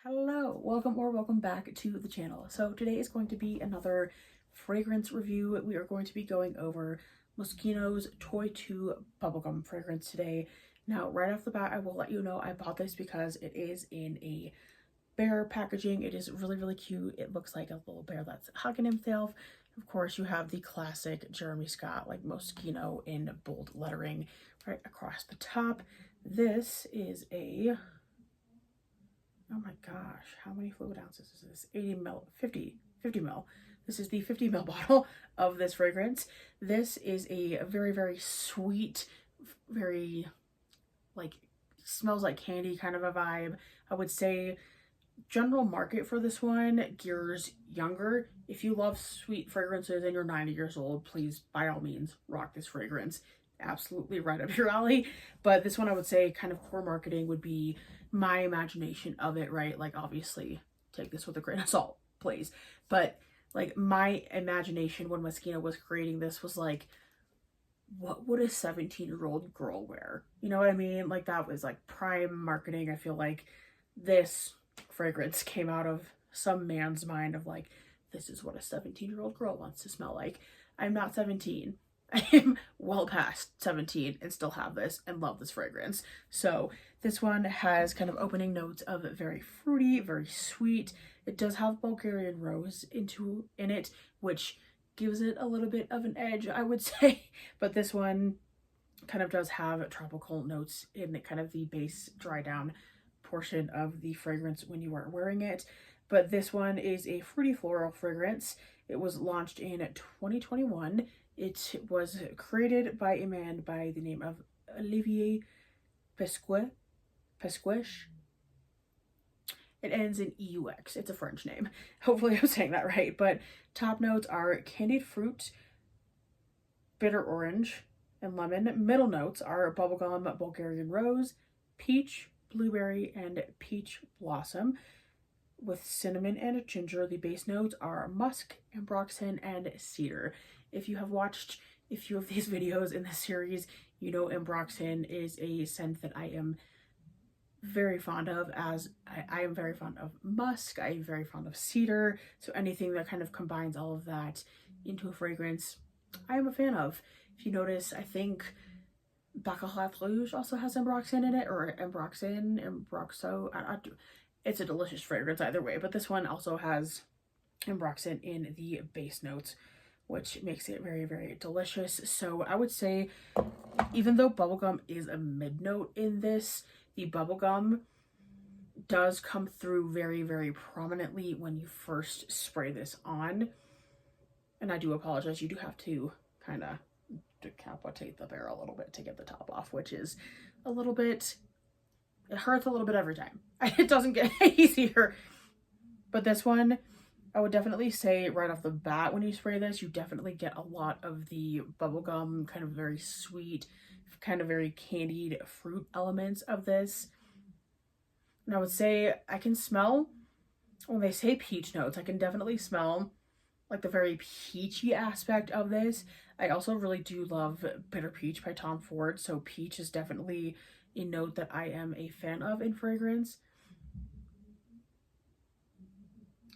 Hello, welcome back to the channel. So today is going to be another fragrance review. We are going to be going over Moschino's Toy 2 Bubblegum fragrance today. Now, right off the bat, I will let you know I bought this because it is in a bear packaging. It is really cute. It looks like a little bear that's hugging himself. Of course, you have the classic Jeremy Scott, like Moschino in bold lettering right across the top. This is a oh my gosh, how many fluid ounces is this? 80 ml, 50 ml. This is the 50 ml bottle of this fragrance. This is a very sweet, very like smells like candy kind of a vibe. I would say general market for this one gears younger. If you love sweet fragrances and you're 90 years old, please by all means rock this fragrance. Absolutely right up your alley. But this one I would say kind of core marketing would be my imagination of it, right? Like obviously take this with a grain of salt, please. But like my imagination when Moschino was creating this was like, what would a 17-year-old girl wear? You know what I mean? Like that was like prime marketing. I feel like this fragrance came out of some man's mind of like, this is what a 17-year-old girl wants to smell like. I'm not 17. I am well past 17 and still have this and love this fragrance. So this one has kind of opening notes of very fruity, very sweet. It does have Bulgarian rose in it, which gives it a little bit of an edge, I would say. But this one kind of does have tropical notes in kind of the base dry down portion of the fragrance when you are wearing it. But this one is a fruity floral fragrance. It was launched in 2021. It was created by a man by the name of Olivier Pesquet. It ends in EUX. It's a French name. Hopefully I'm saying that right. But top notes are candied fruit, bitter orange, and lemon. Middle notes are bubblegum, Bulgarian rose, peach, blueberry, and peach blossom. With cinnamon and ginger, the base notes are musk, ambroxan, and cedar. If you have watched a few of these videos in this series, you know ambroxan is a scent that I am very fond of, as I am very fond of musk, I am very fond of cedar, so anything that kind of combines all of that into a fragrance, I am a fan of. If you notice, I think Baccarat Rouge also has ambroxan in it, or ambroxo. It's a delicious fragrance either way, but this one also has ambroxan in the base notes, which makes it very delicious. So I would say, even though bubblegum is a mid note in this, the bubblegum does come through very prominently when you first spray this on. And I do apologize, you do have to kind of decapitate the bear a little bit to get the top off, which is a little bit, it hurts a little bit every time. It doesn't get easier. But this one, I would definitely say right off the bat when you spray this, you definitely get a lot of the bubblegum, kind of very sweet, kind of very candied fruit elements of this. And I would say I can smell, when they say peach notes, I can definitely smell like the very peachy aspect of this. I also really do love Bitter Peach by Tom Ford, so peach is definitely a note that I am a fan of in fragrance.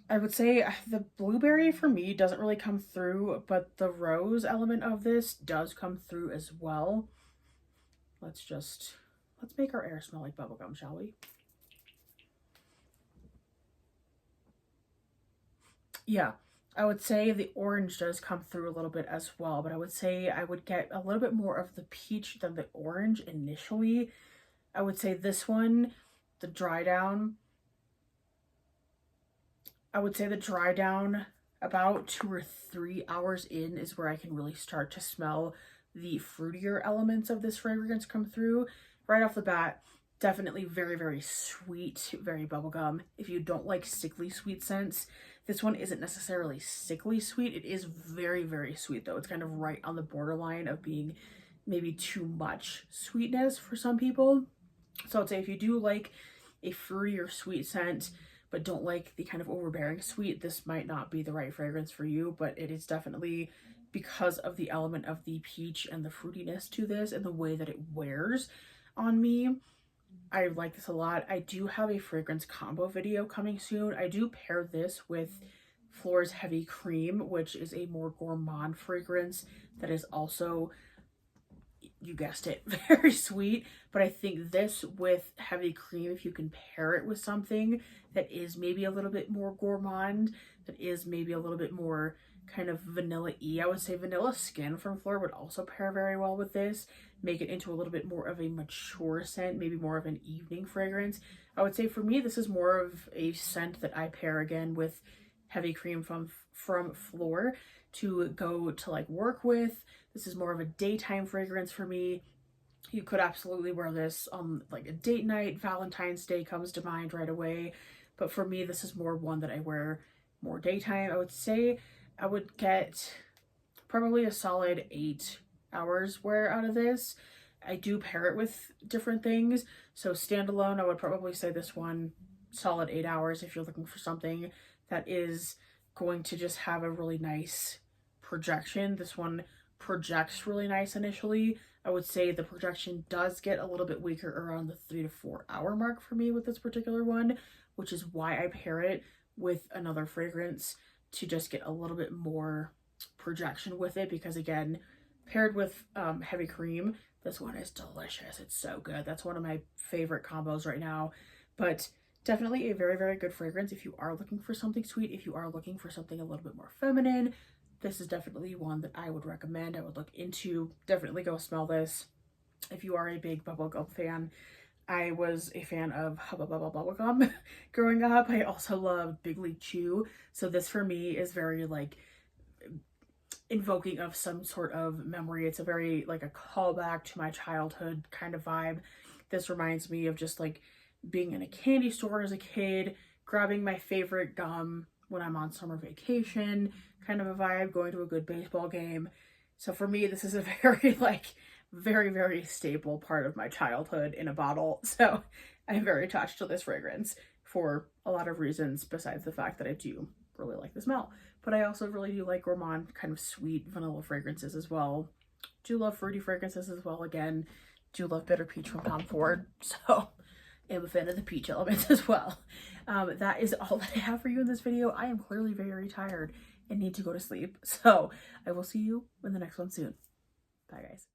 I would say the blueberry for me doesn't really come through, but the rose element of this does come through as well. Let's make our air smell like bubblegum, shall we? Yeah, I would say the orange does come through a little bit as well, but I would say I would get a little bit more of the peach than the orange initially. I would say this one, the dry down, about 2 or 3 hours in is where I can really start to smell the fruitier elements of this fragrance come through. Right off the bat, definitely very sweet, very bubblegum. If you don't like sickly sweet scents, this one isn't necessarily sickly sweet. It is very sweet though. It's kind of right on the borderline of being maybe too much sweetness for some people. So I'd say if you do like a fruity or sweet scent, but don't like the kind of overbearing sweet, this might not be the right fragrance for you. But it is definitely, because of the element of the peach and the fruitiness to this and the way that it wears on me, I like this a lot. I do have a fragrance combo video coming soon. I do pair this with Floor's Heavy Cream, which is a more gourmand fragrance that is also, you guessed it, very sweet. But I think this with Heavy Cream, if you can pair it with something that is maybe a little bit more gourmand, that is maybe a little bit more kind of vanilla-y, I would say Vanilla Skin from Floor would also pair very well with this, make it into a little bit more of a mature scent, maybe more of an evening fragrance. I would say for me, this is more of a scent that I pair again with Heavy Cream from Floor to go to like work with. This is more of a daytime fragrance for me. You could absolutely wear this on like a date night. Valentine's Day comes to mind right away. But for me, this is more one that I wear more daytime. I would say I would get probably a solid 8 hours wear out of this. I do pair it with different things. So standalone, I would probably say this one solid 8 hours if you're looking for something that is going to just have a really nice projection. This one projects really nice initially. I would say the projection does get a little bit weaker around the 3 to 4 hour mark for me with this particular one, which is why I pair it with another fragrance to just get a little bit more projection with it, because again, paired with Heavy Cream, this one is delicious. It's so good. That's one of my favorite combos right now. But definitely a very, very good fragrance if you are looking for something sweet. If you are looking for something a little bit more feminine, this is definitely one that I would recommend. I would look into. Definitely go smell this. If you are a big Bubblegum fan, I was a fan of Hubba Bubba Bubblegum growing up. I also loved Big League Chew. So this for me is very like invoking of some sort of memory. It's a very like a callback to my childhood kind of vibe. This reminds me of just like being in a candy store as a kid, grabbing my favorite gum when I'm on summer vacation, kind of a vibe, going to a good baseball game. So for me, this is a very like very, very staple part of my childhood in a bottle. So I'm very attached to this fragrance for a lot of reasons besides the fact that I do really like the smell. But I also really do like gourmand, kind of sweet vanilla fragrances as well. Do love fruity fragrances as well. Again, do love Bitter Peach from Tom Ford. So I'm a fan of the peach elements as well. That is all that I have for you in this video. I am clearly very tired and need to go to sleep. So I will see you in the next one soon. Bye guys.